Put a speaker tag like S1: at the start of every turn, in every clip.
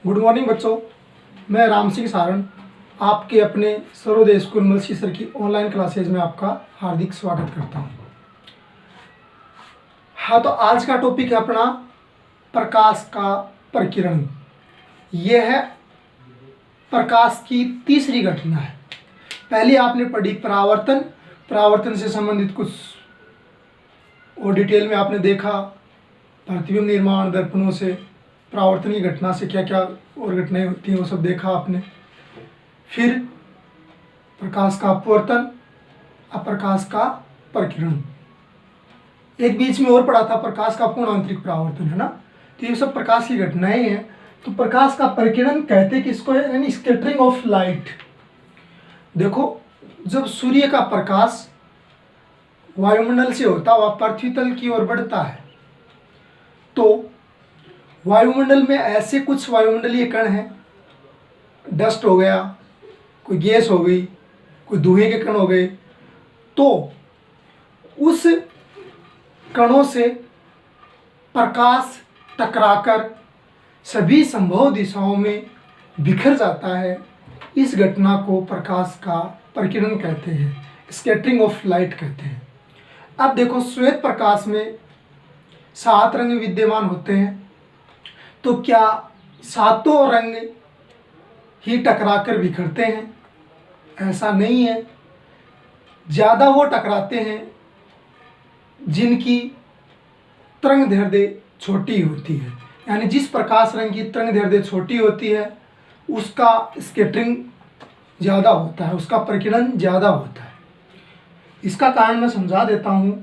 S1: Good morning बच्चों, मैं राम सिंह सारण आपके अपने सर्वोदय स्कूल मलसी सर की ऑनलाइन क्लासेज में आपका हार्दिक स्वागत करता हूं। हाँ, तो आज का टॉपिक है अपना प्रकाश का प्रकीर्ण। यह है प्रकाश की तीसरी घटना है। पहले आपने पढ़ी परावर्तन, परावर्तन से संबंधित कुछ और डिटेल में आपने देखा। प्रतिबिंब निर्माण दर्पणों से परावर्तन की घटना से क्या क्या और घटनाएं होती हैं वो सब देखा आपने। फिर प्रकाश का अपवर्तन, अप्रकाश का प्रकीर्ण, एक बीच में और पढ़ा था प्रकाश का पूर्ण आंतरिक परावर्तन, है ना। तो ये सब प्रकाश की घटनाएं हैं। तो प्रकाश का प्रकीर्ण कहते किसको है, यानी स्कैटरिंग ऑफ लाइट। देखो, जब सूर्य का प्रकाश वायुमंडल से होता हुआ पृथ्वी तल की ओर बढ़ता है तो वायुमंडल में ऐसे कुछ वायुमंडलीय कण हैं, डस्ट हो गया, कोई गैस हो गई, कोई धुएं के कण हो गए, तो उस कणों से प्रकाश टकराकर सभी संभव दिशाओं में बिखर जाता है। इस घटना को प्रकाश का प्रकीर्ण कहते हैं, स्कैटरिंग ऑफ लाइट कहते हैं। अब देखो, श्वेत प्रकाश में 7 रंग विद्यमान होते हैं, तो क्या सातों रंग ही टकराकर बिखरते हैं? ऐसा नहीं है। ज़्यादा वो टकराते हैं जिनकी तरंग दैर्ध्य छोटी होती है, यानी जिस प्रकाश रंग की तरंग दैर्ध्य छोटी होती है उसका स्कैटरिंग ज़्यादा होता है, उसका प्रकीर्ण ज़्यादा होता है। इसका कारण मैं समझा देता हूँ।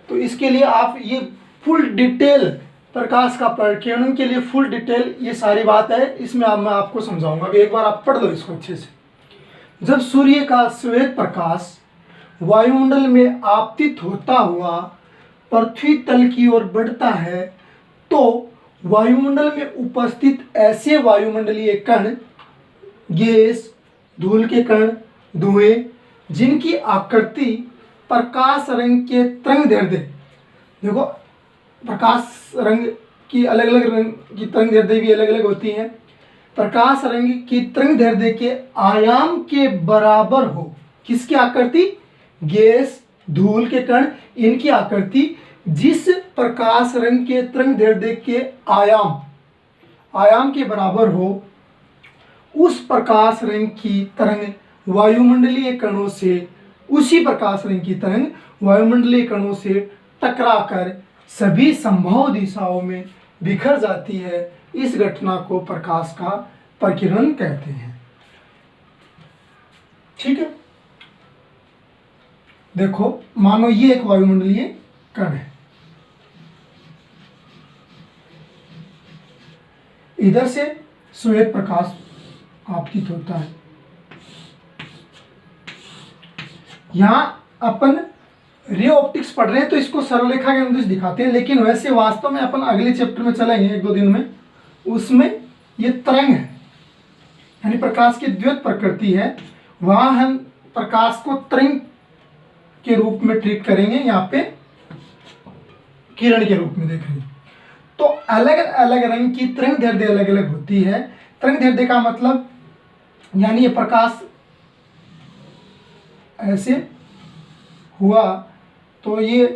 S1: तो इसके लिए आप ये फुल डिटेल, प्रकाश का प्रकीर्ण के लिए फुल डिटेल ये सारी बात है, इसमें मैं आपको समझाऊंगा। अभी एक बार आप पढ़ लो इसको अच्छे से। जब सूर्य का श्वेत प्रकाश वायुमंडल में आपतित होता हुआ पृथ्वी तल की ओर बढ़ता है तो वायुमंडल में उपस्थित ऐसे वायुमंडलीय कण, गैस, धूल के कण, धुएं, जिनकी आकृति प्रकाश रंग के तरंग दैर्ध्य, देखो प्रकाश रंग की अलग अलग रंग की तरंग दैर्ध्य भी अलग अलग होती हैं, प्रकाश रंग की तरंग दैर्ध्य के आयाम के बराबर हो। किसकी आकृति? गैस, धूल के कण, इनकी आकृति जिस प्रकाश रंग के तरंग दैर्ध्य के आयाम के बराबर हो, उस प्रकाश रंग की तरंग वायुमंडलीय कणों से, उसी प्रकाश रंग की तरंग वायुमंडलीय कणों से टकराकर सभी संभव दिशाओं में बिखर जाती है। इस घटना को प्रकाश का प्रकीर्ण कहते हैं। ठीक है, देखो मानो ये एक वायुमंडलीय कण है, इधर से श्वेत प्रकाश आपतित होता है। यहां अपन रे ऑप्टिक्स पढ़ रहे हैं तो इसको सरलरेखा के अनुदिश दिखाते हैं, लेकिन वैसे वास्तव में अपन अगले चैप्टर में चलेंगे 1-2 दिन में, उसमें ये तरंग है, यानी प्रकाश की द्वैत प्रकृति है। वहां हम प्रकाश को तरंग के रूप में ट्रीट करेंगे, यहाँ पे किरण के रूप में देखेंगे। तो अलग अलग रंग की तरंग दैर्ध्य अलग अलग होती है। तरंग दैर्ध्य का मतलब, यानी ये प्रकाश ऐसे हुआ तो ये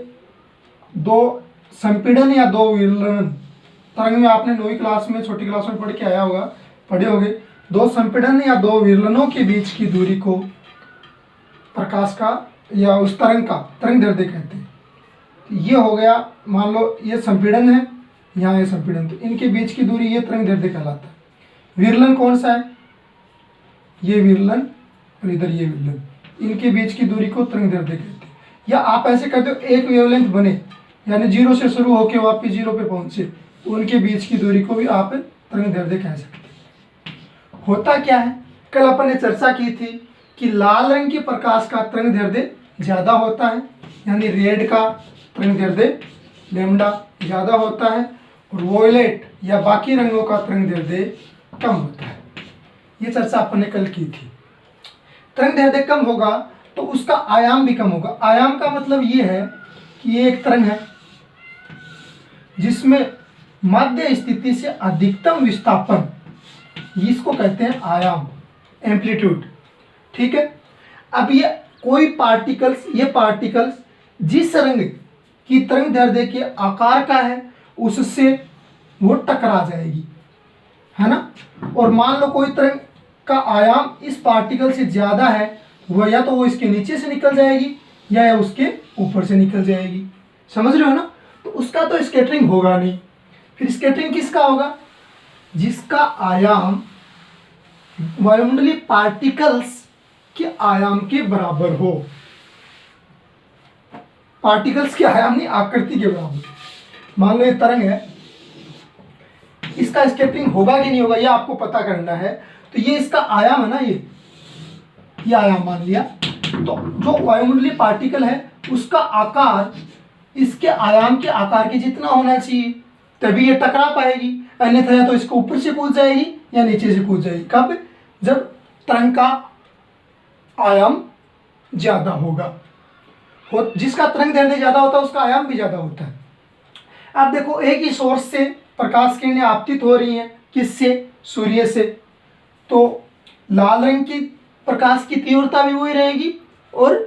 S1: 2 संपीड़न या 2 विलयन, तरंग में आपने 9वीं क्लास में, छोटी क्लास में पढ़ के आया होगा, पढ़े होंगे। 2 संपीड़न या 2 विलयनों के बीच की दूरी को प्रकाश का या उस तरंग का तरंग दैर्ध्य कहते हैं। ये हो गया, मान लो ये संपीड़न है, यहाँ ये संपीड़न, तो इनके बीच की दूरी ये तरंग दैर्ध्य कहलाता है। विरलन कौन सा है? ये विरलन और इधर ये विरलन, इनके बीच की दूरी को तरंग दैर्ध्य कहते हैं। या आप ऐसे कहते हो एक वेवलेंथ बने, यानी 0 से शुरू होकर वापस 0 पे पहुंचे, उनके बीच की दूरी को भी आप तरंग दैर्ध्य कह सकते हैं। होता क्या है, कल अपन ने चर्चा की थी कि लाल रंग के प्रकाश का तरंग दैर्ध्य ज्यादा होता है, यानी रेड का तरंग दैर्ध्य लैम्डा ज्यादा होता है, और वोयलेट या बाकी रंगों का तरंग दैर्ध्य कम होता है। ये चर्चा अपन ने कल की थी। तरंग दैर्ध्य कम होगा तो उसका आयाम भी कम होगा। आयाम का मतलब ये है कि ये एक तरंग है जिसमें मध्य स्थिति से अधिकतम विस्थापन इसको कहते हैं आयाम, एम्पलीट्यूड। ठीक है। अब ये कोई पार्टिकल्स, ये पार्टिकल्स जिस रंग की तरंग दैर्ध्य के आकार का है उससे वो टकरा जाएगी, है ना। और मान लो कोई तरंग का आयाम इस पार्टिकल से ज़्यादा है, वह या तो वो इसके नीचे से निकल जाएगी या उसके ऊपर से निकल जाएगी। समझ रहे हो ना। तो उसका तो स्कैटरिंग होगा नहीं। फिर स्कैटरिंग किसका होगा? जिसका आयाम वायुमंडलीय पार्टिकल्स के आयाम के बराबर हो। पार्टिकल्स के आयाम नहीं, आकृति के बराबर। मान लो ये तरंग है, इसका स्कैटरिंग होगा कि नहीं होगा ये आपको पता करना है। तो ये इसका आयाम है ना, ये आयाम मान लिया। तो जो वायुमंडलीय पार्टिकल है उसका आकार इसके आयाम के आकार के जितना होना चाहिए, तभी ये टकरा पाएगी। अन्यथा या तो इसको ऊपर से कूद जाएगी या नीचे से कूद जाएगी। कब? जब तरंग का आयाम ज्यादा होगा। जिसका तरंग दैर्ध्य ज्यादा होता है उसका आयाम भी ज्यादा होता है। अब देखो, एक ही सोर्स से प्रकाश किरणें आपतित हो रही हैं। किससे? सूर्य से। तो लाल रंग की प्रकाश की तीव्रता भी वही रहेगी और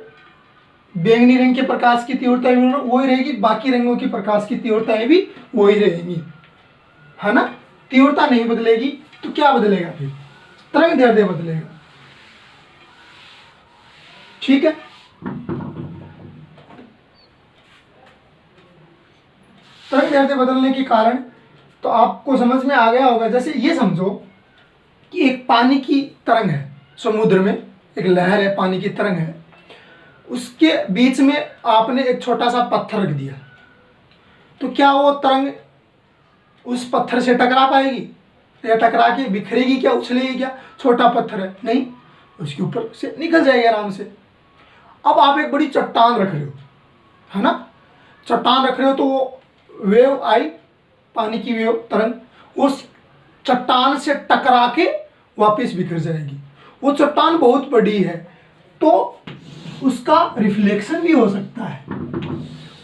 S1: बैंगनी रंग के प्रकाश की तीव्रता भी वही रहेगी। बाकी रंगों की प्रकाश की तीव्रताएं भी वही रहेंगी, है ना। तीव्रता नहीं बदलेगी तो क्या बदलेगा? फिर तरंग दैर्ध्य बदलेगा। ठीक है। तरंग दैर्ध्य बदलने के कारण तो आपको समझ में आ गया होगा। जैसे ये समझो कि एक पानी की तरंग है, समुद्र में एक लहर है, पानी की तरंग है, उसके बीच में आपने एक छोटा सा पत्थर रख दिया, तो क्या वो तरंग उस पत्थर से टकरा पाएगी या टकरा के बिखरेगी क्या, उछलेगी क्या? छोटा पत्थर है, नहीं, उसके ऊपर से निकल जाएगी आराम से। अब आप एक बड़ी चट्टान रख रहे हो, है ना, चट्टान रख रहे हो, तो वो वेव आई, पानी की वेव, तरंग उस चट्टान से टकरा के वापस बिखर जाएगी। वो चट्टान बहुत बड़ी है तो उसका रिफ्लेक्शन भी हो सकता है।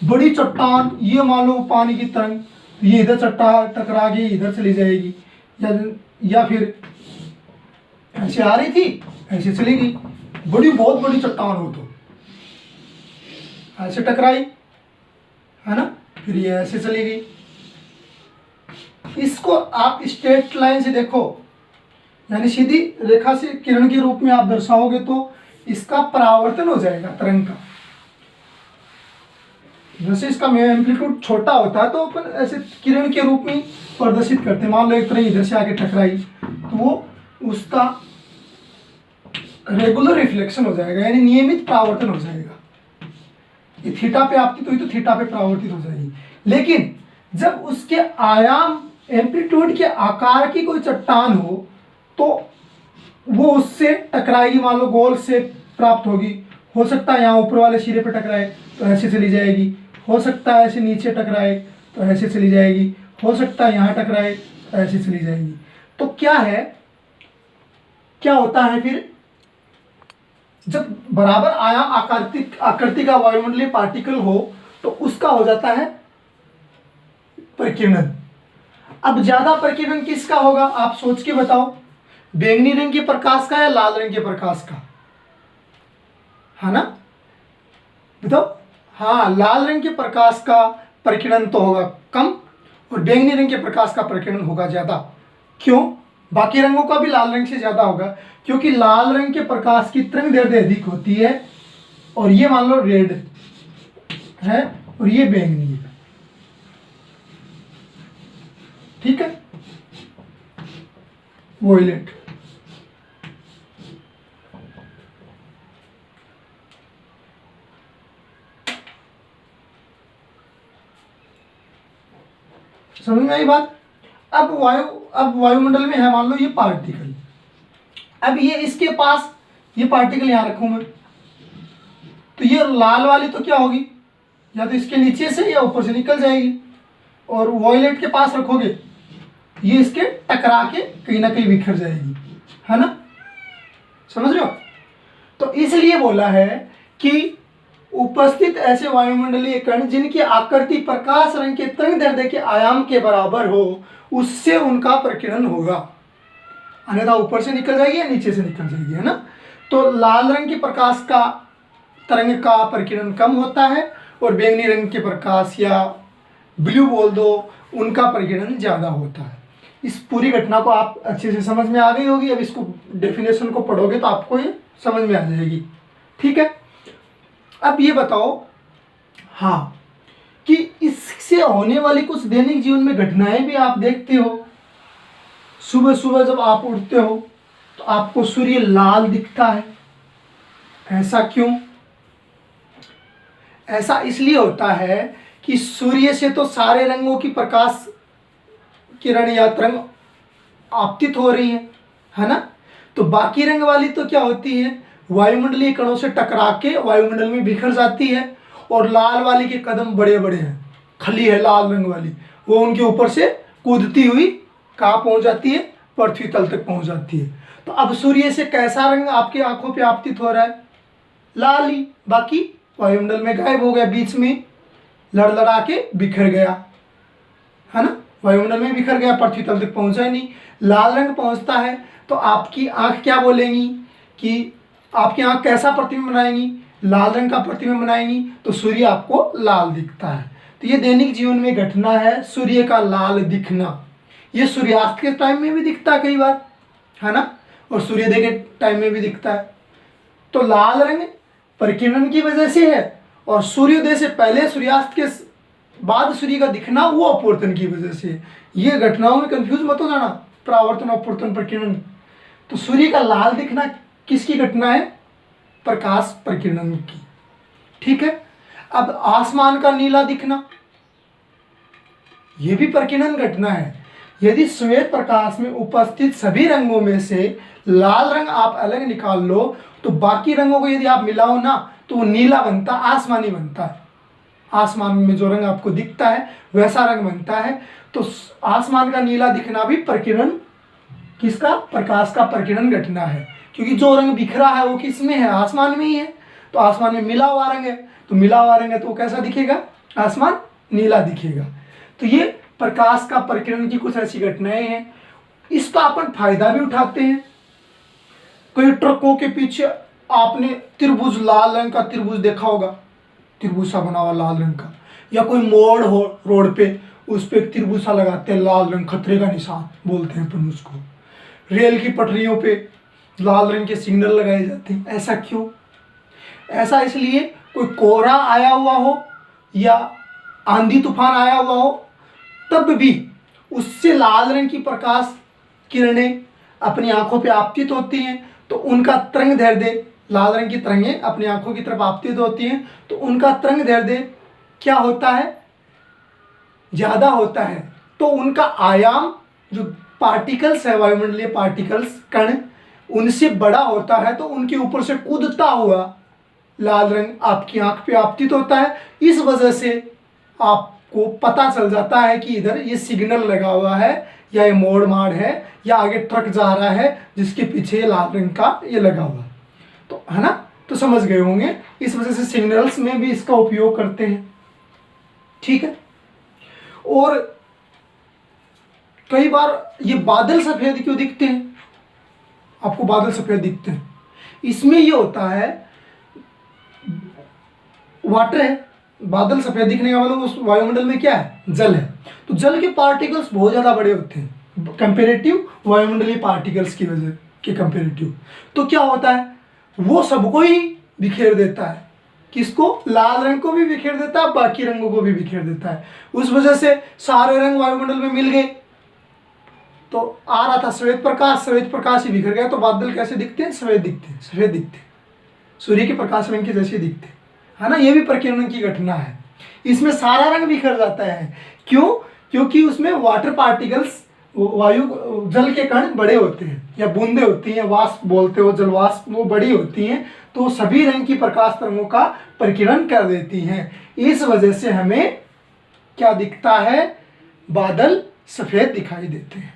S1: बड़ी चट्टान, ये मान लो पानी की तरंग, ये इधर चट्टान टकरा के इधर चली जाएगी, या फिर ऐसे आ रही थी ऐसे चलेगी। बहुत बड़ी चट्टान हो तो ऐसे टकराई, है ना, फिर ये ऐसे चलेगी। इसको आप स्ट्रेट लाइन से देखो, यानी सीधी रेखा से किरण के रूप में आप दर्शाओगे तो इसका परावर्तन हो जाएगा तरंग का। जैसे इसका एम्पलीट्यूड छोटा होता है तो अपन ऐसे किरण के रूप में प्रदर्शित करते हैं। मान लो एक तरंग इधर से आके टकराई तो वो उसका रेगुलर रिफ्लेक्शन हो जाएगा, यानी नियमित परावर्तन हो जाएगा। ये थीटा पे आपतित हुई तो थीटा पे परावर्तित हो जाएगी। लेकिन जब उसके आयाम, एम्पलीट्यूड के आकार की कोई चट्टान हो तो वो उससे टकराएगी। मान लो गोल से प्राप्त होगी, हो सकता है यहाँ ऊपर वाले सिरे पे टकराए तो ऐसे चली जाएगी, हो सकता है ऐसे नीचे टकराए तो ऐसे चली जाएगी, हो सकता है यहाँ टकराए तो ऐसे चली जाएगी। तो क्या है, क्या होता है फिर, जब बराबर आयाम आकृति का वायुमंडलीय पार्टिकल हो तो उसका हो जाता है प्रकीर्णन। अब ज्यादा प्रकीर्णन किसका होगा आप सोच के बताओ, बैंगनी रंग के प्रकाश का या लाल रंग के प्रकाश का, है ना, बताओ। हाँ, लाल रंग के प्रकाश का प्रकीर्णन तो होगा कम और बैंगनी रंग के प्रकाश का प्रकीर्णन होगा ज्यादा। क्यों? बाकी रंगों का भी लाल रंग से ज्यादा होगा, क्योंकि लाल रंग के प्रकाश की तरंग दैर्ध्य अधिक होती है। और ये मान लो रेड है और ये बैंगनी है, ठीक है, वोयलेट। समझ में आई बात। अब वायुमंडल में है, मान लो ये पार्टिकल, अब ये इसके पास ये पार्टिकल यहां रखूं मैं, तो ये लाल वाली तो क्या होगी, या तो इसके नीचे से या ऊपर से निकल जाएगी। और वॉयलेट के पास रखोगे ये इसके टकरा के कहीं ना कहीं बिखर जाएगी, है ना, समझ रहे हो। तो इसलिए बोला है कि उपस्थित ऐसे वायुमंडलीय कण जिनकी आकृति प्रकाश रंग के तरंग दैर्ध्य के आयाम के बराबर हो, उससे उनका प्रकीर्णन होगा। अन्यथा ऊपर से निकल जाएगी या नीचे से निकल जाएगी, है ना। तो लाल रंग के प्रकाश का तरंग का प्रकीर्णन कम होता है और बैंगनी रंग के प्रकाश या ब्लू बोल दो उनका प्रकीर्णन ज़्यादा होता है। इस पूरी घटना को आप अच्छे से समझ में आ गई होगी। अब इसको डेफिनेशन को पढ़ोगे तो आपको ये समझ में आ जाएगी, ठीक है। अब ये बताओ हाँ कि इससे होने वाली कुछ दैनिक जीवन में घटनाएं भी आप देखते हो। सुबह सुबह जब आप उठते हो तो आपको सूर्य लाल दिखता है, ऐसा क्यों? ऐसा इसलिए होता है कि सूर्य से तो सारे रंगों की प्रकाश किरण या तरंग आपतित हो रही है ना। तो बाकी रंग वाली तो क्या होती है, वायुमंडलीय कणों से टकरा के वायुमंडल में बिखर जाती है, और लाल वाली के कदम बड़े बड़े हैं, खली है लाल रंग वाली, वो उनके ऊपर से कूदती हुई कहाँ पहुंच जाती है, पृथ्वी तल तक पहुंच जाती है। तो अब सूर्य से कैसा रंग आपकी आंखों पे आपतित हो रहा है, लाल ही, बाकी वायुमंडल में गायब हो गया, बीच में लड़लड़ा के बिखर गया, है ना, वायुमंडल में बिखर गया, पृथ्वी तल तक पहुंचा ही नहीं। लाल रंग पहुंचता है तो आपकी आंख क्या बोलेंगी कि आपकी आंख कैसा प्रतिबिंब बनाएंगी, लाल रंग का प्रतिबिंब बनाएंगी, तो सूर्य आपको लाल दिखता है। तो ये दैनिक जीवन में घटना है सूर्य का लाल दिखना। ये सूर्यास्त के टाइम में भी दिखता है कई बार, है ना, और सूर्योदय के टाइम में भी दिखता है। तो लाल रंग परिकिरण की वजह से है, और सूर्योदय से पहले सूर्यास्त के बाद सूर्य का दिखना वो अपवर्तन की वजह से। ये घटनाओं में कंफ्यूज मत हो जाना, परावर्तन अपवर्तन प्रकीर्णन। तो सूर्य का लाल दिखना किसकी घटना है, प्रकाश प्रकीर्णन की, ठीक है। अब आसमान का नीला दिखना, यह भी प्रकीर्णन घटना है। यदि श्वेत प्रकाश में उपस्थित सभी रंगों में से लाल रंग आप अलग निकाल लो तो बाकी रंगों को यदि आप मिलाओ ना तो वो नीला बनता, आसमानी बनता है। आसमान में जो रंग आपको दिखता है वैसा रंग बनता है। तो आसमान का नीला दिखना भी प्रकीर्णन किसका, प्रकाश का प्रकीर्णन घटना है, क्योंकि जो रंग बिखरा है वो किस में है, आसमान में ही है। तो आसमान में मिला हुआ रंग है, तो मिला हुआ रंग है तो वो कैसा दिखेगा, आसमान नीला दिखेगा। तो ये प्रकाश का प्रकीर्णन की कुछ ऐसी घटनाएं हैं। इसका अपन फायदा भी उठाते हैं। कई ट्रकों के पीछे आपने त्रिभुज, लाल रंग का त्रिभुज देखा होगा, त्रिभुज सा बना हुआ लाल रंग का, या कोई मोड़ हो रोड पे, उस पे एक त्रिभुज सा लगाते हैं लाल रंग, खतरे का निशान बोलते हैं अपन उसको। रेल की पटरियों पे लाल रंग के सिग्नल लगाए जाते हैं। ऐसा क्यों? ऐसा इसलिए कोई कोहरा आया हुआ हो या आंधी तूफान आया हुआ हो तब भी उससे लाल रंग की प्रकाश किरणें अपनी आंखों पे आपतित होती हैं, तो उनका तरंग दैर्ध्य, लाल रंग की तरंगें अपनी आंखों की तरफ आपतित होती हैं, तो उनका तरंग दैर्ध्य क्या होता है, ज़्यादा होता है। तो उनका आयाम, जो पार्टिकल्स है, वायुमंडलीय पार्टिकल्स, कण, उनसे बड़ा होता है, तो उनके ऊपर से कूदता हुआ लाल रंग आपकी आंख पे आपतित होता है। इस वजह से आपको पता चल जाता है कि इधर ये सिग्नल लगा हुआ है, या ये मोड़ माड़ है, या आगे ट्रक जा रहा है जिसके पीछे लाल रंग का ये लगा हुआ, तो है ना। तो समझ गए होंगे, इस वजह से सिग्नल्स में भी इसका उपयोग करते हैं, ठीक है। और कई बार ये बादल सफेद क्यों दिखते हैं, आपको बादल सफेद दिखते हैं, इसमें ये होता है, वाटर है, बादल सफेद दिखने का मतलब उस वायुमंडल में क्या है, जल है। तो जल के पार्टिकल्स बहुत ज़्यादा बड़े होते हैं कंपेरेटिव वायुमंडलीय पार्टिकल्स की वजह के कंपेरेटिव। तो क्या होता है, वो सबको ही बिखेर देता है, किसको, लाल रंग को भी बिखेर देता है, बाकी रंगों को भी बिखेर देता है। उस वजह से सारे रंग वायुमंडल में मिल गए, तो आ रहा था श्वेत प्रकाश, श्वेत प्रकाश ही बिखर गया, तो बादल कैसे दिखते हैं, सफेद दिखते हैं, सफेद दिखते हैं, सूर्य के प्रकाश रंग के जैसे दिखते हैं, है ना। ये भी प्रकीर्णन की घटना है। इसमें सारा रंग बिखर जाता है, क्यों, क्योंकि उसमें वाटर पार्टिकल्स, वायु, जल के कण बड़े होते हैं, या बूंदे होती हैं, वाष्प बोलते हो, जल वाष्प, वो बड़ी होती हैं, तो सभी रंग की प्रकाश तरंगों का प्रकीर्णन कर देती हैं। इस वजह से हमें क्या दिखता है, बादल सफेद दिखाई देते हैं।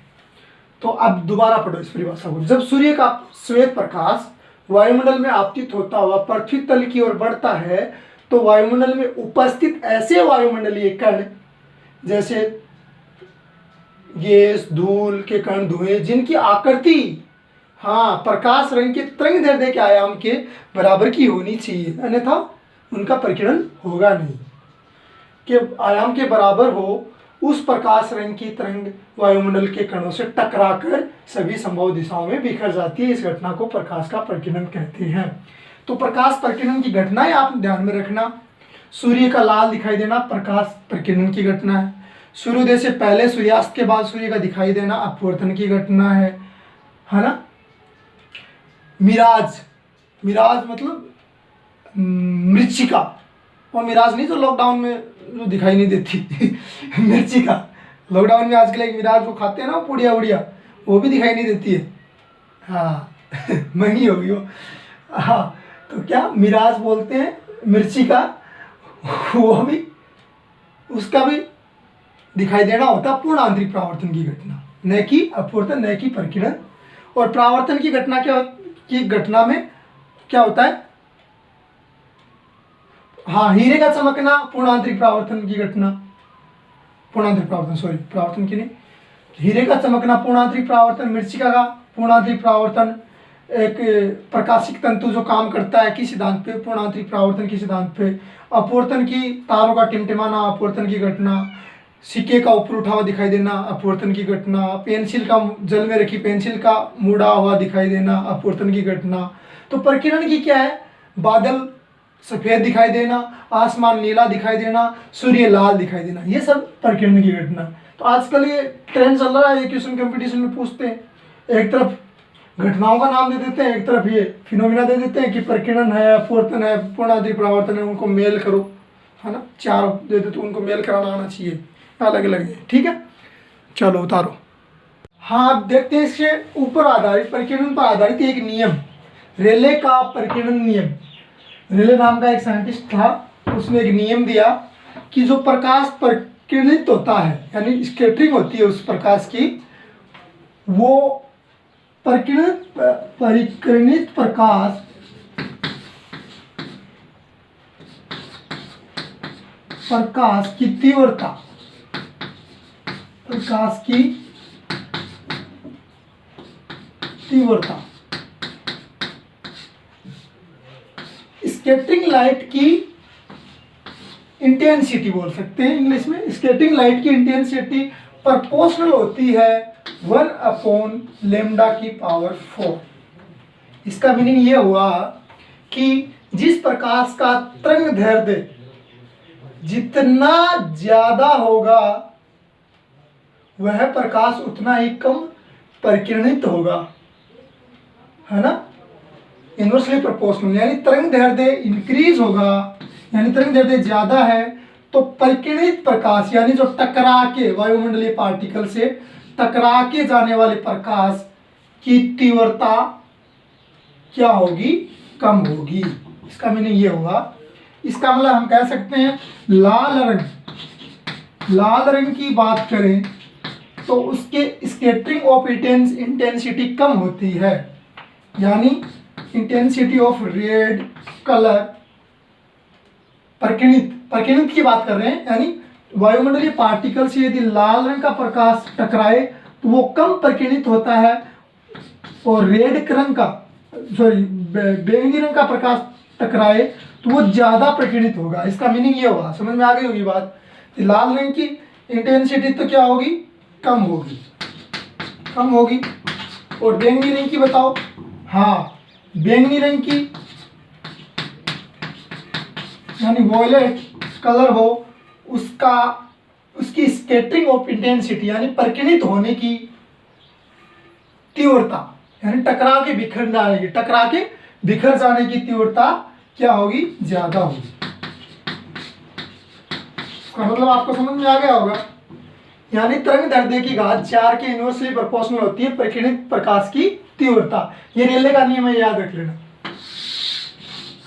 S1: तो अब दोबारा पढ़ो इस परिभाषा को। जब सूर्य का श्वेत प्रकाश वायुमंडल में आपतित होता हुआ पृथ्वी तल की ओर बढ़ता है, तो वायुमंडल में उपस्थित ऐसे वायुमंडलीय कण जैसे गैस, धूल के कण, धुएं जिनकी आकृति हाँ प्रकाश रंग के तरंग दैर्ध्य के आयाम के बराबर की होनी चाहिए, अन्यथा उनका प्रकीर्णन होगा नहीं। के आयाम के बराबर हो उस प्रकाश रंग की तरंग वायुमंडल के कणों से टकराकर सभी संभव दिशाओं में बिखर जाती है। इस घटना को प्रकाश का प्रकीर्णन कहते हैं। तो प्रकाश प्रकीर्णन की घटनाएं आप ध्यान में रखना। सूर्य का लाल दिखाई देना प्रकाश प्रकीर्णन की घटना है। सूर्योदय से पहले सूर्यास्त के बाद सूर्य का दिखाई देना अपवर्तन की घटना है ना। मिराज, मिराज मतलब मृच्छिका, और मिराज नहीं तो लॉकडाउन में जो दिखाई नहीं देती मृच्छिका, लॉकडाउन में आजकल एक मिराज वो खाते हैं ना पुड़िया उड़िया, वो भी दिखाई नहीं देती है। हाँ महंगी होगी वो। हाँ तो क्या मिराज बोलते हैं मृच्छिका, वो भी उसका भी दिखाई देना होता है पूर्ण आंतरिक परावर्तन की घटना, न कि अपवर्तन, न कि प्रकीर्णन। और परावर्तन की घटना की घटना में क्या होता है, हाँ हीरे का चमकना पूर्ण आंतरिक परावर्तन की घटना, पूर्ण आंतरिक परावर्तन, सॉरी परावर्तन की नहीं, हीरे का चमकना पूर्ण आंतरिक परावर्तन, मृच्छिका का पूर्ण आंतरिक परावर्तन, एक प्रकाशिक तंतु जो काम करता है किस सिद्धांत पे, पूर्ण आंतरिक परावर्तन के सिद्धांत पे। अपवर्तन की तारों का टिमटिमाना अपवर्तन की घटना, सिक्के का ऊपर उठा हुआ दिखाई देना अपवर्तन की घटना, पेंसिल का जल में रखी पेंसिल का मुड़ा हुआ दिखाई देना अपवर्तन की घटना। तो प्रकीर्णन की क्या है, बादल सफेद दिखाई देना, आसमान नीला दिखाई देना, सूर्य लाल दिखाई देना, ये सब प्रकीर्णन की घटना। तो आजकल ये ट्रेंड चल रहा है, ये क्वेश्चन कंपटीशन में पूछते हैं, एक तरफ घटनाओं का नाम दे देते हैं, एक तरफ ये फिनोमिना दे देते हैं कि प्रकीर्णन है, अपवर्तन है, पूर्ण आंतरिक परावर्तन है, उनको मेल करो, है ना, चार दे दे तो उनको मेल कराना आना चाहिए, अलग अलग है। ठीक है, चलो उतारो। हाँ अब देखते हैं इसके ऊपर आधारित, प्रकीर्णन पर आधारित एक नियम, रेले का प्रकीर्णन नियम। रेले नाम का एक साइंटिस्ट था, उसने एक नियम दिया कि जो प्रकाश प्रकीर्णित होता है यानी स्कैटरिंग होती है उस प्रकाश की, वो परिकीर्णित प्रकाश की तीव्रता, प्रकाश की तीव्रता, स्कैटरिंग लाइट की इंटेंसिटी बोल सकते हैं इंग्लिश में। स्कैटरिंग लाइट की इंटेंसिटी प्रोपोर्शनल होती है 1/λ⁴। इसका मीनिंग ये हुआ कि जिस प्रकाश का तरंग दैर्ध्य जितना ज्यादा होगा वह प्रकाश उतना ही कम प्रकीर्णित होगा, है ना, इनवर्सली प्रोपोर्शनल। यानी तरंग दैर्ध्य इंक्रीज होगा, यानी तरंग दैर्ध्य ज्यादा है तो प्रकीर्णित प्रकाश यानी जो टकरा के वायुमंडलीय पार्टिकल से टकरा के जाने वाले प्रकाश की तीव्रता क्या होगी, कम होगी। इसका मीनिंग ये होगा, इसका मतलब हम कह सकते हैं लाल रंग की बात करें तो उसके स्कैटरिंग ऑफ इंटेंसिटी कम होती है, यानी इंटेंसिटी ऑफ रेड कलर प्रकीर्णित की बात कर रहे हैं, यानी वायुमंडलीय पार्टिकल से यदि लाल रंग का प्रकाश टकराए तो वो कम प्रकीर्णित होता है, और रेड रंग का बैंगनी रंग का प्रकाश टकराए तो वो ज्यादा प्रकीर्णित होगा। इसका मीनिंग ये होगा, समझ में आ गई होगी बात। लाल रंग की इंटेंसिटी तो क्या होगी, कम होगी। और बैंगनी रंग की बताओ, हाँ बैंगनी रंग की यानी वॉयलेट कलर हो, उसकी स्कैटरिंग ऑफ इंटेंसिटी यानी प्रकीर्णित होने की तीव्रता यानी टकरा के बिखर जाने की तीव्रता क्या होगी, ज्यादा होगी। इसका मतलब आपको समझ में आ गया होगा, यानी तरंग दैर्ध्य की घात 4 के इनवर्सली प्रोपोर्शनल होती है प्रकीर्णित प्रकाश की तीव्रता। ये रेले का नियम है, याद रख लेना।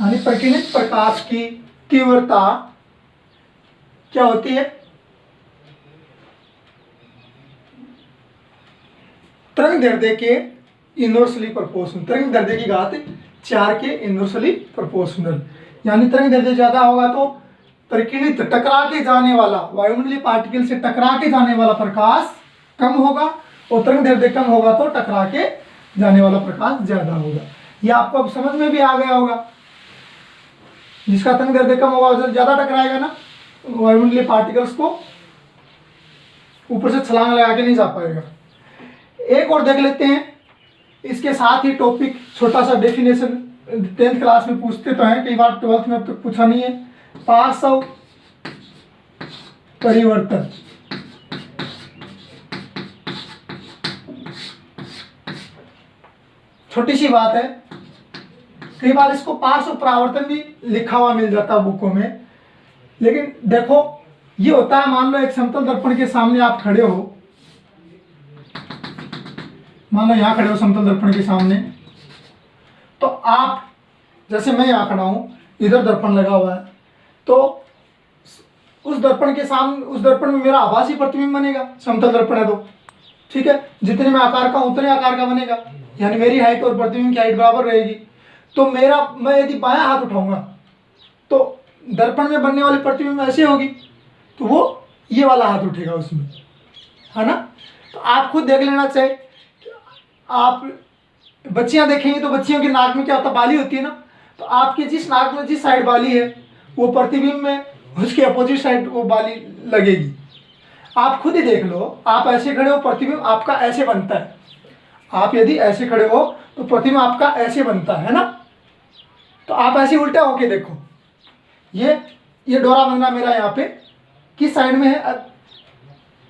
S1: यानी प्रकीर्णित प्रकाश की तीव्रता क्या होती है, तरंग दैर्ध्य के इनवर्सली प्रोपोर्शनल, तरंग दैर्ध्य की घात 4 के इनवर्सली प्रोपोर्शनल। यानी तरंग दैर्ध्य ज्यादा होगा तो प्रकीर्णित टकरा के जाने वाला वायुमंडलीय पार्टिकल से टकरा के जाने वाला प्रकाश कम होगा और तरंग दैर्ध्य कम होगा तो टकरा के जाने वाला प्रकाश ज्यादा होगा। ये आपको अब समझ में भी आ गया होगा। जिसका तरंग दैर्ध्य कम होगा वो ज्यादा टकराएगा ना, वायुमंडलीय पार्टिकल्स को ऊपर से छलांग लगा के नहीं जा पाएगा। एक और देख लेते हैं, इसके साथ ही टॉपिक छोटा सा डेफिनेशन 10th क्लास में पूछते तो हैं, कई बार 12th में अब तक पूछा नहीं है। पार्श्व परिवर्तन, छोटी सी बात है, कई बार इसको पार्श्व परावर्तन भी लिखा हुआ मिल जाता है बुकों में, लेकिन देखो ये होता है, मान लो एक समतल दर्पण के सामने आप खड़े हो, मान लो यहां खड़े हो समतल दर्पण के सामने, तो आप जैसे मैं यहां खड़ा हूं, इधर दर्पण लगा हुआ है, तो उस दर्पण के सामने, उस दर्पण में मेरा आभासी प्रतिबिंब बनेगा, समतल दर्पण है तो ठीक है, जितने मैं आकार का उतने आकार का बनेगा, यानी मेरी हाइट और प्रतिबिंब की हाइट बराबर रहेगी। तो मैं यदि बायां हाथ उठाऊंगा तो दर्पण में बनने वाली प्रतिबिंब ऐसे होगी, तो वो ये वाला हाथ उठेगा उसमें, है ना। तो आप खुद देख लेना चाहिए, आप बच्चियां देखेंगे तो बच्चियों की नाक में क्या होता है, बाली होती है ना, तो आपके जिस नाक में जिस साइड बाली है वो प्रतिबिंब में उसके अपोजिट साइड वो बाली लगेगी। आप खुद ही देख लो, आप ऐसे खड़े हो, प्रतिबिंब आपका ऐसे बनता है, आप यदि ऐसे खड़े हो तो प्रतिबिंब आपका ऐसे बनता है ना। तो आप ऐसे उल्टा होके देखो, ये डोरा बनना मेरा यहाँ पे किस साइड में है,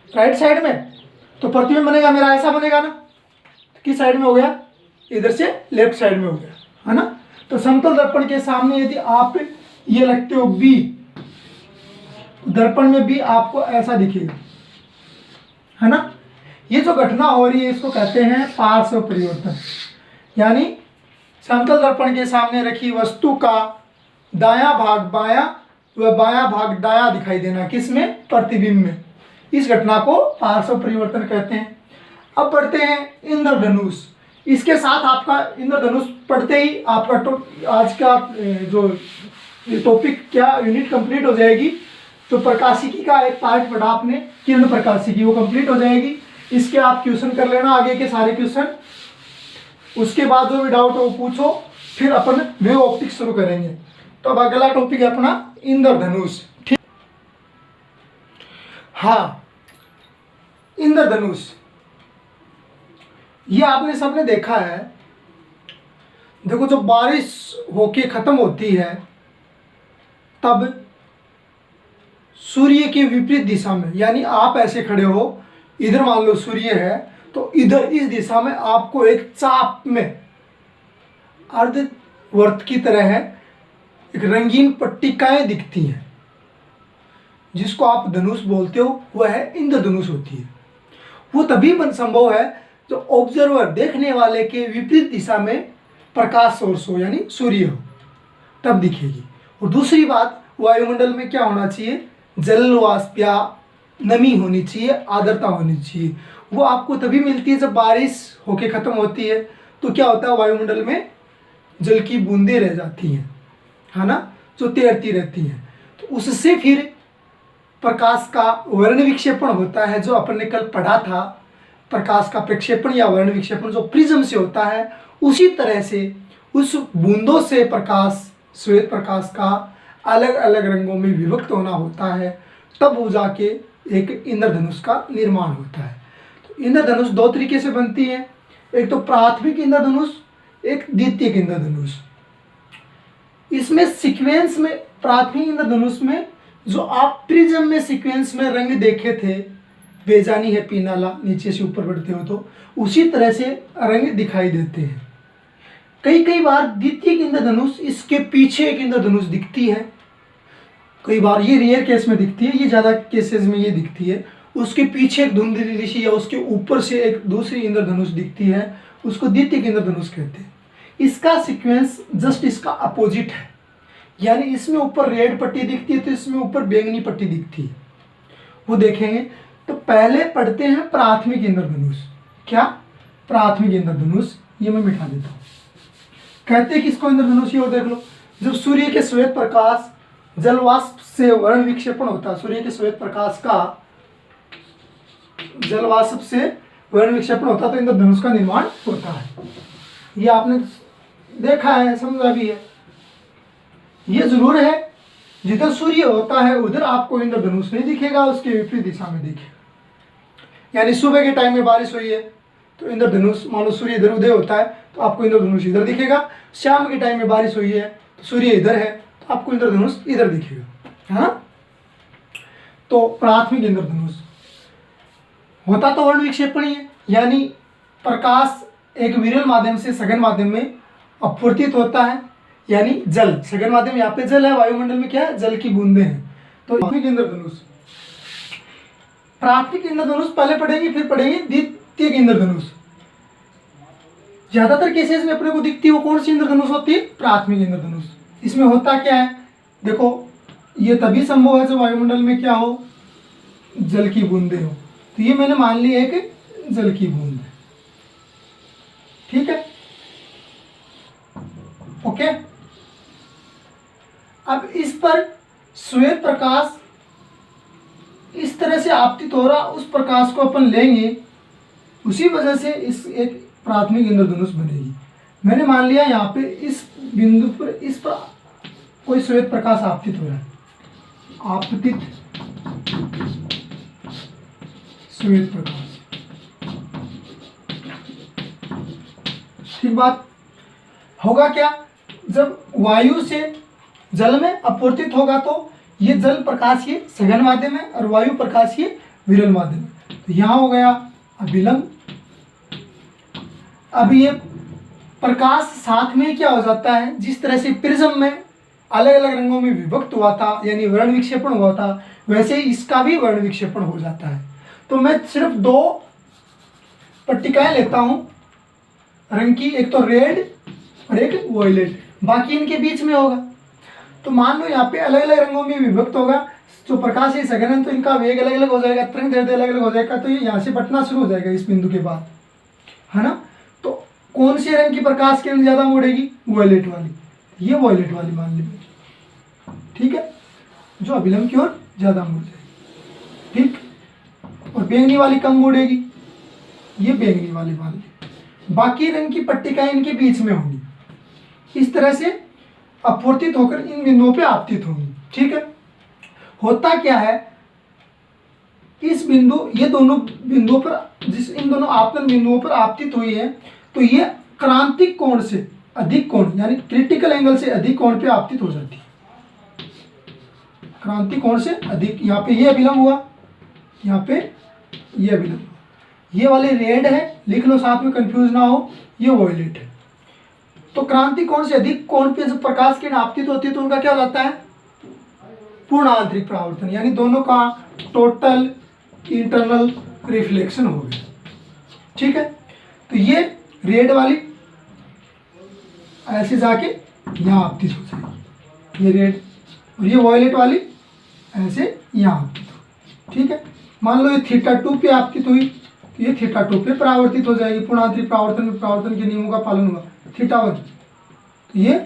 S1: राइट साइड में, तो प्रतिबिंब बनेगा मेरा ऐसा बनेगा ना, किस साइड में हो गया, इधर से लेफ्ट साइड में हो गया, है ना। तो समतल दर्पण के सामने यदि आप ये लगते हो बी, दर्पण में भी आपको ऐसा दिखेगा, है ना। ये जो घटना हो रही है इसको कहते हैं पार्श्व परिवर्तन, यानी समतल दर्पण के सामने रखी वस्तु का दायां भाग बायां व बायां भाग दायां दिखाई देना, किसमें, प्रतिबिंब में, इस घटना को पार्श्व परिवर्तन कहते हैं। अब पढ़ते हैं इंद्रधनुष। इसके साथ आपका इंद्रधनुष पढ़ते ही आपका आज का जो टॉपिक क्या यूनिट कंप्लीट हो जाएगी। तो प्रकाशिकी का एक पार्ट पढ़ा आपने, किरण प्रकाशिकी, वो कंप्लीट हो जाएगी। इसके आप क्वेश्चन कर लेना, आगे के सारे क्वेश्चन, उसके बाद जो भी डाउट हो वो पूछो, फिर अपन वेव ऑप्टिक्स शुरू करेंगे। तो अब अगला टॉपिक है अपना इंद्रधनुष, ठीक। हाँ, इंद्रधनुष ये आपने सबने देखा है। देखो जब बारिश होके खत्म होती है तब सूर्य के विपरीत दिशा में, यानी आप ऐसे खड़े हो, इधर मान लो सूर्य है, तो इधर इस दिशा में आपको एक चाप में अर्धवर्त की तरह है एक रंगीन पट्टिकाएं दिखती हैं, जिसको आप धनुष बोलते हो, वह है इंद्रधनुष होती है। वो तभी संभव है जो ऑब्जर्वर, देखने वाले के विपरीत दिशा में प्रकाश सोर्स हो, यानी सूर्य हो, तब दिखेगी। और दूसरी बात, वायुमंडल में क्या होना चाहिए, जल वाष्प या नमी होनी चाहिए, आर्द्रता होनी चाहिए। वो आपको तभी मिलती है जब बारिश होके ख़त्म होती है, तो क्या होता है, वायुमंडल में जल की बूंदें रह जाती हैं, है ना, जो तैरती रहती हैं। तो उससे फिर प्रकाश का वर्ण विक्षेपण होता है, जो अपन ने कल पढ़ा था, प्रकाश का प्रक्षेपण या वर्ण विक्षेपण जो प्रिज्म से होता है, उसी तरह से उस बूंदों से प्रकाश, श्वेत प्रकाश का अलग अलग रंगों में विभक्त होना होता है, तब वो जाके एक इंद्रधनुष का निर्माण होता है। तो इंद्रधनुष दो तरीके से बनती है, एक तो प्राथमिक इंद्रधनुष, एक द्वितीयक इंद्रधनुष। इसमें सीक्वेंस में, प्राथमिक इंद्रधनुष में जो आप प्रिज्म में सीक्वेंस में रंग देखे थे, बेजानी है पीनाला, नीचे से ऊपर बढ़ते हो तो उसी तरह से रंग दिखाई देते हैं। कई बार द्वितीयक इंद्रधनुष, इसके पीछे एक इंद्रधनुष दिखती है, कई बार ये रेयर केस में दिखती है, ये ज़्यादा केसेस में ये दिखती है, उसके पीछे एक धुंधली ऋषि या उसके ऊपर से एक दूसरी इंद्रधनुष दिखती है, उसको द्वितीयक इंद्रधनुष कहते हैं। इसका सीक्वेंस जस्ट इसका अपोजिट है, यानी इसमें ऊपर रेड पट्टी दिखती है तो इसमें ऊपर बैंगनी पट्टी दिखती है, वो देखेंगे। तो पहले पढ़ते हैं प्राथमिक इंद्रधनुष। क्या, प्राथमिक इंद्रधनुष, ये मैं मिटा देता हूँ। कहते हैं किसको इंद्रधनुष, ये और देख लो, जब सूर्य के श्वेत प्रकाश जलवाष्प से वर्ण विक्षेपण होता है, सूर्य के श्वेत प्रकाश का जल वाष्प से वर्ण विक्षेपण होता है तो इंद्रधनुष का निर्माण होता है। ये आपने देखा है, समझा भी है। ये जरूर है जिधर सूर्य होता है उधर आपको इंद्रधनुष नहीं दिखेगा, उसके विपरीत दिशा में दिखेगा। यानी सुबह के टाइम में बारिश हुई है तो इंद्रधनुष, मान लो सूर्य इधर उदय होता है तो आपको इंद्रधनुष इधर दिखेगा। शाम के टाइम में बारिश हुई है तो सूर्य इधर है तो आपको इंद्रधनुष इधर दिखेगा, है ना। तो प्राथमिक इंद्रधनुष होता तो वर्ण विक्षेपण ही है, यानी प्रकाश एक विरल माध्यम से सघन माध्यम में अपवर्तित होता है, यानी जल, सघन माध्यम यहाँ पे जल है, वायुमंडल में क्या है, जल की बूंदें हैं। तो प्राथमिक इंद्रधनुष, प्राथमिक इंद्रधनुष पहले पढ़ेंगे फिर पढ़ेंगे द्वितीयक इंद्रधनुष। ज्यादातर केसेस में अपने को दिखती है वो कौन सी इंद्रधनुष होती है, प्राथमिक इंद्रधनुष। इसमें होता क्या है, देखो ये तभी संभव है जब वायुमंडल में क्या हो, जल की बूंदें हो। तो ये मैंने मान ली एक जल की बूंद है, ठीक है, ओके। अब इस पर श्वेत प्रकाश इस तरह से आपतित हो रहा, उस प्रकाश को अपन लेंगे, उसी वजह से इस एक प्राथमिक इंद्रधनुष बनेगी। मैंने मान लिया यहाँ पे इस बिंदु पर इस पर कोई श्वेत प्रकाश आपतित हो रहा है, आपतित श्वेत प्रकाश, ठीक बात। होगा क्या, जब वायु से जल में अपवर्तित होगा तो ये जल प्रकाश ये सघन माध्यम है और वायु प्रकाश ये विरल माध्यम है। तो यहाँ हो गया अभिलंब। अब ये प्रकाश साथ में क्या हो जाता है, जिस तरह से प्रिज्म में अलग अलग रंगों में विभक्त हुआ था यानी वर्ण विक्षेपण हुआ था, वैसे ही इसका भी वर्ण विक्षेपण हो जाता है। तो मैं सिर्फ दो पट्टिकाएं लेता हूं रंग की, एक तो रेड और एक वॉयलेट, बाकी इनके बीच में होगा। तो मान लो यहाँ पे अलग अलग रंगों में विभक्त होगा, जो प्रकाश है सघन है तो इनका वेग अलग अलग हो जाएगा, तरंग दैर्ध्य अलग अलग हो जाएगा, तो ये यहाँ से बटना शुरू हो जाएगा इस बिंदु के बाद, है ना। तो कौन से रंग की प्रकाश किरण ज़्यादा मुड़ेगी, वॉयलेट वाली, ये वॉयलेट वाली मान ली, ठीक है, जो अभिलंब की ओर ज़्यादा मुड़ जाएगी, ठीक। और बैंगनी वाली कम मुड़ेगी, ये बैंगनी वाली मान ली। बाकी रंग की पट्टिकाएं इनके बीच में होंगी, इस तरह से अपवर्तित होकर इन बिंदुओं पे आपतित होंगी, ठीक है। होता क्या है, इस बिंदु, ये दोनों बिंदुओं पर, जिस इन दोनों आपतन बिंदुओं पर आपतित हुई है, तो ये क्रांतिक कोण से अधिक कोण यानी क्रिटिकल एंगल से अधिक कोण पे आपतित हो जाती है। क्रांतिक कोण से अधिक, यहाँ पे ये अभिलंब हुआ, यहाँ पे ये अभिलंब हुआ, ये वाले रेड है, लिख लो साथ में कंफ्यूज ना हो, ये वॉयलेट है। तो क्रांतिक कोण से अधिक कोण पे जब प्रकाश किरण आपतित होती है तो उनका क्या हो जाता है, पूर्ण आंतरिक परावर्तन, यानी दोनों का टोटल इंटरनल रिफ्लेक्शन हो गया, ठीक है। तो ये रेड वाली ऐसे जाके यहाँ आपतित हो जाएगी, ये रेड, और ये वॉयलेट वाली ऐसे यहाँ आपतित हो, ठीक है। मान लो ये θ2 पे आपतित हुई तो ये θ2 पे परावर्तित हो जाएगी, पूर्ण आंतरिक परावर्तन में परावर्तन के नियमों का पालन हुआ। θ1 तो ये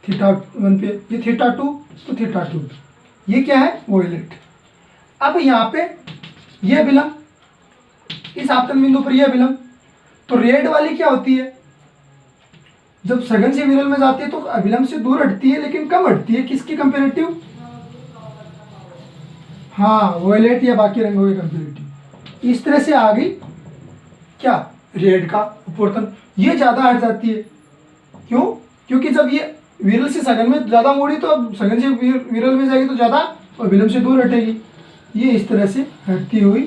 S1: θ1 पे, ये θ2 तो θ2, ये क्या है, वॉयलेट। अब यहाँ पे ये अभिलंब, इस आपतन बिंदु पर यह अभिलंब, तो रेड वाली क्या होती है, जब सघन से विरल में जाती है तो अभिलंब से दूर हटती है, लेकिन कम हटती है, किसकी कंपेरेटिव, हाँ वॉयलेट या बाकी रंगों के कंपेरेटिव। इस तरह से आ गई क्या, रेड का अपवर्तन, ये ज्यादा हट जाती है, क्यों, क्योंकि जब ये विरल से सघन में ज्यादा मोड़ी तो अब सघन से विरल में जाएगी तो ज्यादा और विलंब से दूर हटेगी। ये इस तरह से हटती हुई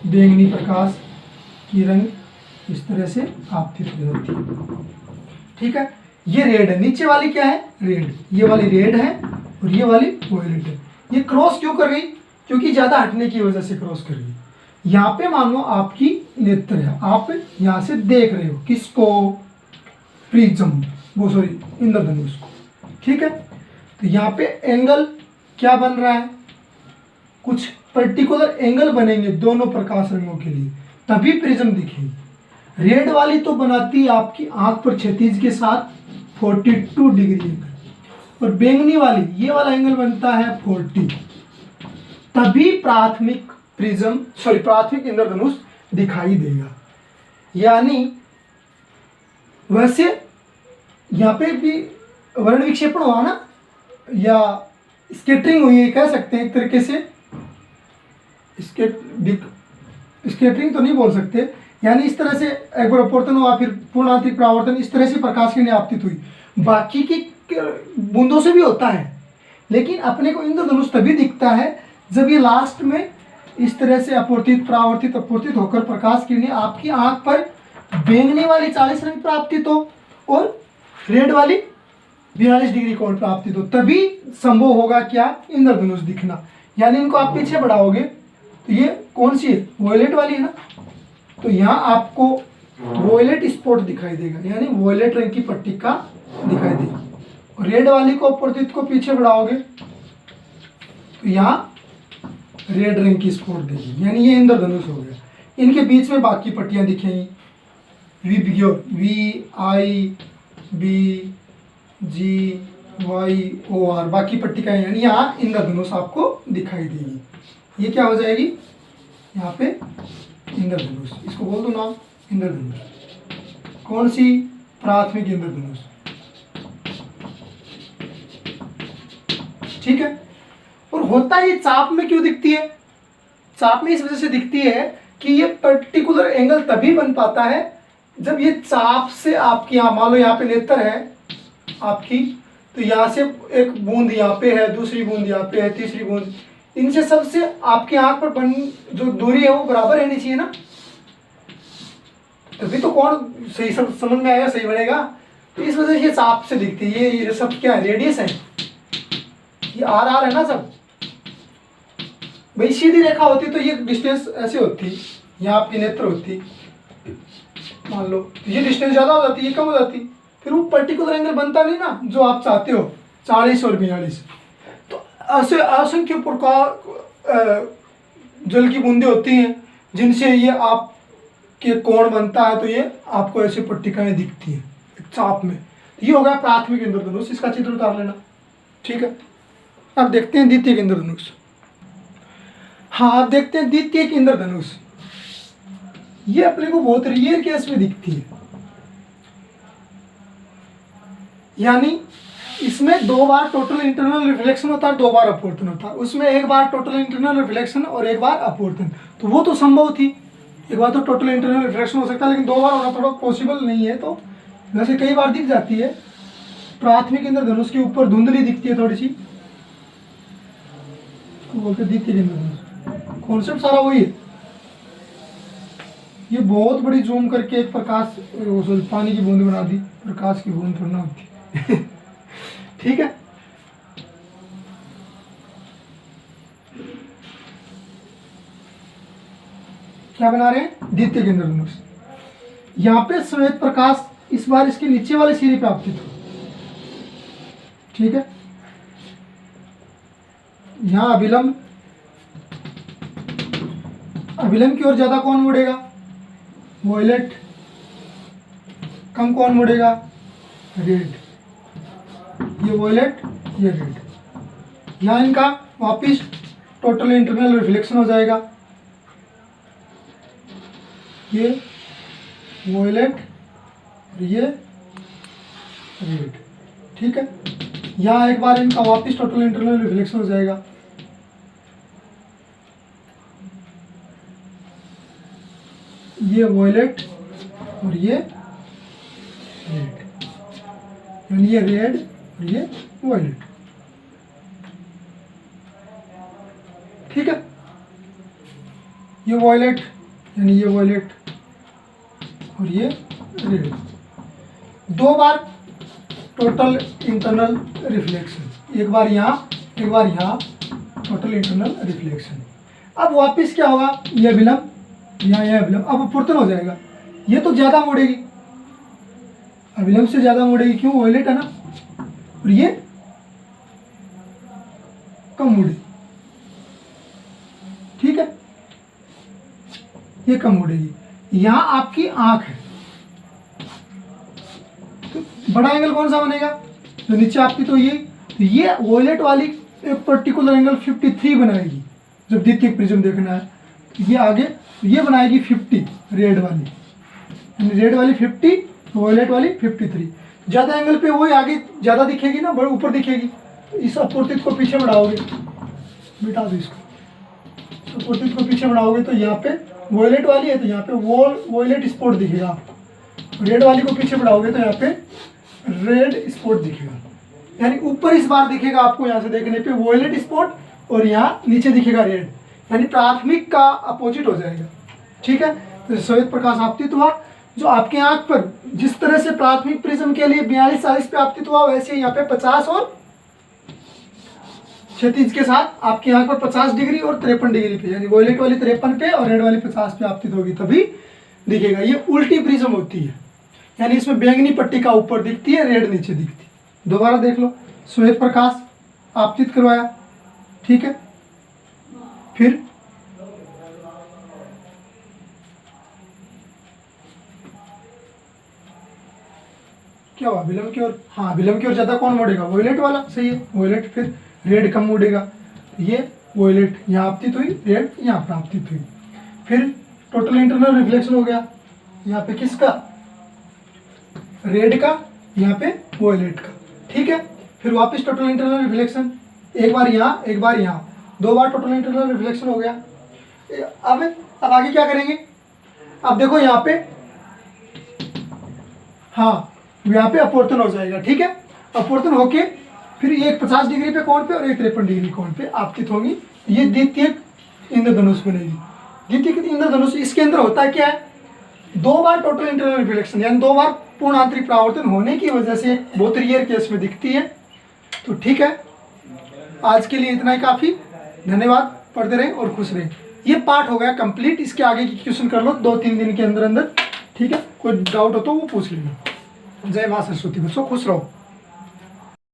S1: बैंगनी प्रकाश की रंग इस तरह से आपतित हो जाती है, ठीक है। ये रेड है, नीचे वाली क्या है, रेड, ये वाली रेड है और ये वाली वॉयलेट है। ये क्रॉस क्यों कर गई, क्योंकि ज्यादा हटने की वजह से क्रॉस कर गई। यहाँ पे मान लो आपकी नेत्र है, आप यहाँ से देख रहे हो किसको, प्रिज्म, वो सॉरी इंद्रधनुष को, ठीक है। तो यहाँ पे एंगल क्या बन रहा है, कुछ पर्टिकुलर एंगल बनेंगे दोनों प्रकाश रंगों के लिए, तभी प्रिज्म दिखेगी। रेड वाली तो बनाती है आपकी आंख पर क्षैतिज के साथ 42 डिग्री एंगल, और बैंगनी वाली ये वाला एंगल बनता है 40, तभी प्राथमिक प्रिज्म प्राथमिक इंद्रधनुष दिखाई देगा। यानी वैसे यहाँ पे भी वर्ण विक्षेपण हुआ ना, या स्कैटरिंग हुई है कह सकते हैं एक तरीके से। स्कैटरिंग तो नहीं बोल सकते, यानी इस तरह से एक बार अपवर्तन हुआ फिर पूर्ण आंतरिक परावर्तन, इस तरह से प्रकाश किरणें आपतित हुई। बाकी की बूंदों से भी होता है, लेकिन अपने को इंद्रधनुष तभी दिखता है जब ये लास्ट में इस तरह से अपवर्तित परावर्तित अपवर्तित होकर प्रकाश किरणें आपकी आंख पर बैंगनी वाली 40 रंग प्राप्तित हो और रेड वाली 42 डिग्री कोण प्राप्तित हो, तभी संभव होगा क्या, इंद्रधनुष दिखना। यानी इनको आप पीछे बढ़ाओगे तो ये कौन सी है, वॉयलेट वाली है ना, तो यहाँ आपको वॉयलेट स्पॉट दिखाई देगा, यानी वॉयलेट रंग की पट्टिका दिखाई देगी। रेड वाली को अपवर्तित को पीछे बढ़ाओगे तो यहाँ रेड रंग की स्पॉट देगी, यानी ये इंद्रधनुष हो गया। इनके बीच में बाकी पट्टियाँ दिखेंगी, VIBGYOR बाकी पट्टिकाएं, यानी यहाँ इंद्रधनुष आपको दिखाई देगी। ये क्या हो जाएगी, यहाँ पे इंद्रधनुष, इसको बोल दो नाम इंद्रधनुष। कौन सी, प्राथमिक इंद्रधनुष। ठीक है। और होता ये चाप में क्यों दिखती है, चाप में इस वजह से दिखती है कि ये पर्टिकुलर एंगल तभी बन पाता है जब ये चाप से आपकी, यहाँ मान लो यहाँ पे नेत्र है आपकी, तो यहाँ से एक बूंद यहाँ पे है, दूसरी बूंद यहाँ पे है, तीसरी बूंद, इनसे सबसे आपकी आंख पर बन जो दूरी है वो बराबर रहनी चाहिए ना, तभी तो कौन सही समझ में आएगा, सही बनेगा। तो इस वजह से ये चाप से दिखती है। ये सब क्या है, रेडियस है, ये आर है ना सब। भाई सीधी रेखा होती तो ये डिस्टेंस ऐसे होती, यहाँ आपकी नेत्र होती, मान लो ये डिस्टेंस ज़्यादा हो जाती, ये कम हो जाती, फिर वो पर्टिकुलर एंगल बनता नहीं ना जो आप चाहते हो, 40 और 42। तो ऐसे असंख्य प्रकार जल की बूंदें होती हैं जिनसे ये आपके कोण बनता है, तो ये आपको ऐसे पट्टिकाएं दिखती हैं चाप में। ये हो गया प्राथमिक इंद्रधनुष, इसका चित्र उतार लेना। ठीक है, अब देखते हैं द्वितीयक इंद्रधनुष। हाँ, अब देखते हैं द्वितीयक इंद्रधनुष। ये अपने को बहुत रेयर केस में दिखती है, यानी इसमें 2 बार टोटल इंटरनल रिफ्लेक्शन होता है, 2 बार अपवर्तन होता है। उसमें 1 बार टोटल इंटरनल रिफ्लेक्शन और 1 बार अपवर्तन, तो वो तो संभव थी। एक बार तो टोटल इंटरनल रिफ्लेक्शन हो सकता है, लेकिन 2 बार होना थोड़ा पॉसिबल नहीं है। तो वैसे कई बार दिख जाती है। प्राथमिक इंद्रधनुष के ऊपर धुंधली दिखती है थोड़ी सी, बोलते द्वितीयक इंद्रधनुष। कॉन्सेप्ट सारा वही है। ये बहुत बड़ी जूम करके एक प्रकाश, पानी की बूंद बना दी, प्रकाश की बूंद थोड़ी ना होती। ठीक है, क्या बना रहे हैं, द्वितीयक इंद्रधनुष। यहाँ पे श्वेत प्रकाश इस बार इसके नीचे वाले सिरे पे आपतित हो। ठीक है, यहाँ अभिलंब, अभिलंब की ओर ज्यादा कौन मुड़ेगा, वॉयलेट, कम कौन मुड़ेगा, रेड। ये वॉयलेट, ये रेड। यहाँ इनका वापिस टोटल इंटरनल रिफ्लेक्शन हो जाएगा। ये वॉयलेट, ये रेड। ठीक है, यहाँ एक बार इनका वापिस टोटल इंटरनल रिफ्लेक्शन हो जाएगा। ये वॉयलेट और ये रेड, यानी ये रेड और ये वॉयलेट। ठीक है, ये वॉयलेट यानी ये वॉयलेट और ये रेड। 2 बार टोटल इंटरनल रिफ्लेक्शन, एक बार यहाँ एक बार यहाँ, टोटल इंटरनल रिफ्लेक्शन। अब वापस क्या होगा, ये अभिलंब, यहाँ यह अभिलंब, अब अपवर्तन हो जाएगा। ये तो ज़्यादा मुड़ेगी, अभिलंब से ज़्यादा मुड़ेगी, क्यों, वॉयलेट है ना, और ये कम मुड़ेगी। ठीक है, ये कम मुड़ेगी। यहाँ आपकी आंख है, तो बड़ा एंगल कौन सा बनेगा, जो नीचे आपकी, तो ये वॉयलेट वाली एक पर्टिकुलर एंगल 53 बनाएगी जब द्वितीयक प्रिज्म देखना है। ये आगे ये बनाएगी 50 रेड वाली, यानी रेड वाली 50, वॉयलेट वाली 53। ज़्यादा एंगल पे वही आगे ज़्यादा दिखेगी ना, बड़े ऊपर दिखेगी। तो इस अपवर्तित को पीछे बढ़ाओगे, मिटा दो इसको, अपवर्तित को पीछे बढ़ाओगे तो यहाँ पे वॉयलेट वाली है तो यहाँ पे वॉयलेट स्पॉट दिखेगा आपको। रेड वाली को पीछे बढ़ाओगे तो यहाँ पे रेड स्पॉट दिखेगा, यानी ऊपर इस बार दिखेगा आपको यहाँ से देखने पे वॉयलेट स्पॉट, और यहाँ नीचे दिखेगा रेड, यानी प्राथमिक का अपोजिट हो जाएगा। ठीक है, तो श्वेत प्रकाश आपतित हुआ, जो आपके आंख पर जिस तरह से प्राथमिक प्रिज्म के लिए 42-40 पे आपतित हुआ, वैसे यहाँ पे 50 और क्षैतिज के साथ आपकी आंख पर 50 डिग्री और 53 डिग्री पे, यानी वॉयलेट वाली 53 पे और रेड वाली 50 पे आपतित होगी, तभी दिखेगा। ये उल्टी प्रिज्म होती है, यानी इसमें बैंगनी पट्टिका ऊपर दिखती है, रेड नीचे दिखती है। दोबारा देख लो, श्वेत प्रकाश आपतित करवाया, ठीक है, फिर क्या हुआ, विलंब की ओर। हाँ, विलंब की ओर ज्यादा कौन मुड़ेगा, वॉयलेट वाला, सही है, वॉयलेट। फिर रेड कम मुड़ेगा, ये वॉयलेट यहाँ आपतित हुई, रेड यहाँ पर आपतित हुई। फिर टोटल इंटरनल रिफ्लेक्शन हो गया, यहाँ पे किसका, रेड का, यहाँ पे वॉयलेट का, ठीक है। फिर वापस टोटल इंटरनल रिफ्लेक्शन, एक बार यहाँ एक बार यहाँ, 2 बार टोटल इंटरनल रिफ्लेक्शन हो गया। अब आगे क्या करेंगे, अब देखो यहाँ पे, हाँ यहाँ पे अपवर्तन हो जाएगा, ठीक है। अपवर्तन होके फिर एक 50 डिग्री पे कोण पे और एक 53 डिग्री कोण पे आपतित होंगी। ये द्वितीयक इंद्रधनुष बनेगी। द्वितीयक इंद्रधनुष, इसके अंदर होता क्या है, 2 बार टोटल इंटरनल रिफ्लेक्शन, यानी 2 बार पूर्ण आंतरिक परावर्तन होने की वजह से बहुत रेयर केस में दिखती है। तो ठीक है, आज के लिए इतना ही काफ़ी। धन्यवाद, पढ़ते रहें और खुश रहें। ये पार्ट हो गया कंप्लीट, इसके आगे की क्वेश्चन कर लो 2-3 दिन के अंदर अंदर, ठीक है। कोई डाउट हो तो वो पूछ लेना। जय मां सरस्वती, बच्चों खुश रहो।